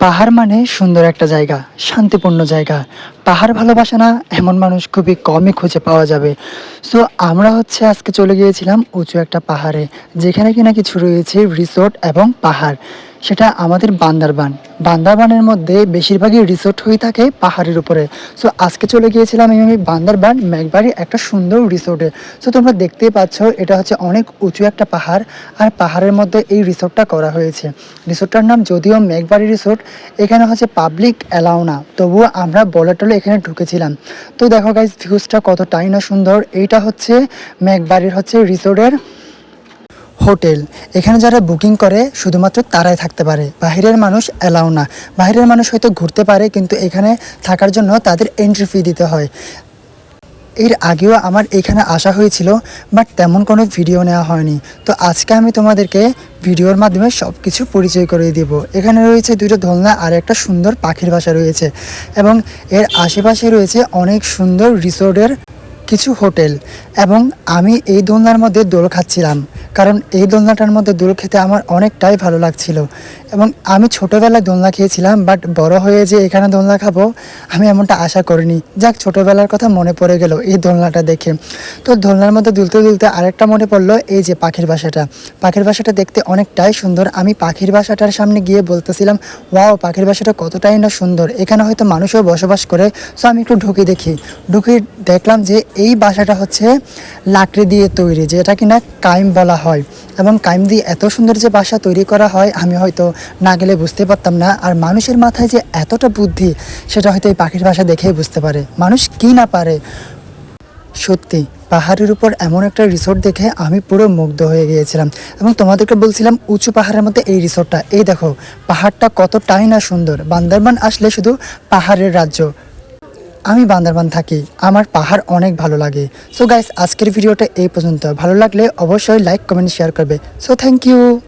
পাহাড় মানে সুন্দর একটা জায়গা, শান্তিপূর্ণ জায়গা। পাহাড় ভালোবাসে না এমন মানুষ খুবই কমই খুঁজে পাওয়া যাবে। সো আমরা আজকে চলে গিয়েছিলাম উঁচু একটা পাহাড়ে, যেখানে কিনা কিছু রয়েছে রিসোর্ট এবং পাহাড়। সেটা আমাদের বান্দারবানের মধ্যে বেশিরভাগই রিসোর্ট হয়ে থাকে পাহাড়ের উপরে। সো আজকে চলে গিয়েছিলাম আমি বান্দারবান মেঘবাড়ি একটা সুন্দর রিসোর্টে। সো তোমরা দেখতেই পাচ্ছ, এটা হচ্ছে অনেক উঁচু একটা পাহাড়, আর পাহাড়ের মধ্যে এই রিসোর্টটা করা হয়েছে। রিসোর্টটার নাম যদিও মেঘবাড়ি রিসোর্ট, এখানে পাবলিক অ্যালাউ না, তবুও আমরা বলে টলে এখানে ঢুকেছিলাম। তো দেখো গাইজ, ভিউজটা কতটাই না সুন্দর। এইটা মেঘবাড়ির রিসোর্টের হোটেল। এখানে যারা বুকিং করে শুধুমাত্র তারাই থাকতে পারে, বাইরের মানুষ অ্যালাউ না। বাইরের মানুষ হয়তো ঘুরতে পারে, কিন্তু এখানে থাকার জন্য তাদের এন্ট্রি ফি দিতে হয়। এর আগেও আমার এখানে আসা হয়েছিল, বাট তেমন কোনো ভিডিও নেওয়া হয়নি। তো আজকে আমি তোমাদেরকে ভিডিওর মাধ্যমে সব কিছু পরিচয় করিয়ে দিব। এখানে রয়েছে দুটো দোলনা আর একটা সুন্দর পাখির বাসা রয়েছে, এবং এর আশেপাশে রয়েছে অনেক সুন্দর রিসোর্টের কিছু হোটেল। এবং আমি এই দোলনার মধ্যে দোল খাচ্ছিলাম, কারণ এই দোলনাটার মধ্যে দোল খেতে আমার অনেকটাই ভালো লাগছিল। এবং আমি ছোটোবেলায় দোলনা খেয়েছিলাম, বাট বড় হয়ে যে এখানে দোলনা খাবো আমি এমনটা আশা করিনি। যাক, ছোটোবেলার কথা মনে পড়ে গেল এই দোলনাটা দেখে। তো দোলনার মধ্যে দুলতে দুলতে আরেকটা মনে পড়লো, এই যে পাখির বাসাটা। পাখির বাসাটা দেখতে অনেকটাই সুন্দর। আমি পাখির বাসাটার সামনে গিয়ে বলতেছিলাম, ওয়াও, পাখির বাসাটা কতটাই না সুন্দর, এখানে হয়তো মানুষও বসবাস করে। সো আমি একটু ঢুকে দেখলাম যে এই বাসাটা লাকড়ি দিয়ে তৈরি, যেটা কিনা কাইম বলা হয়। এবং কাইম দিয়ে এত সুন্দর যে বাসা তৈরি করা হয়, আমি হয়তো না গেলে বুঝতে পারতাম না। আর মানুষের মাথায় যে এতটা বুদ্ধি, সেটা হয়তো এই পাখির বাসা দেখেই বুঝতে পারে। মানুষ কি না পারে। সত্যি পাহাড়ের উপর এমন একটা রিসোর্ট দেখে আমি পুরো মুগ্ধ হয়ে গিয়েছিলাম। এবং তোমাদেরকে বলছিলাম উঁচু পাহাড়ের মধ্যে এই রিসোর্টটা। এই দেখো পাহাড়টা কতটাই না সুন্দর। বান্দরবান আসলে শুধু পাহাড়ের রাজ্য। আমি বান্দরবান থাকি, আমার পাহাড় অনেক ভালো লাগে। সো গাইস, আজকের ভিডিওটা এই পর্যন্ত। ভালো লাগলে অবশ্যই লাইক, কমেন্ট, শেয়ার করবে। So thank you.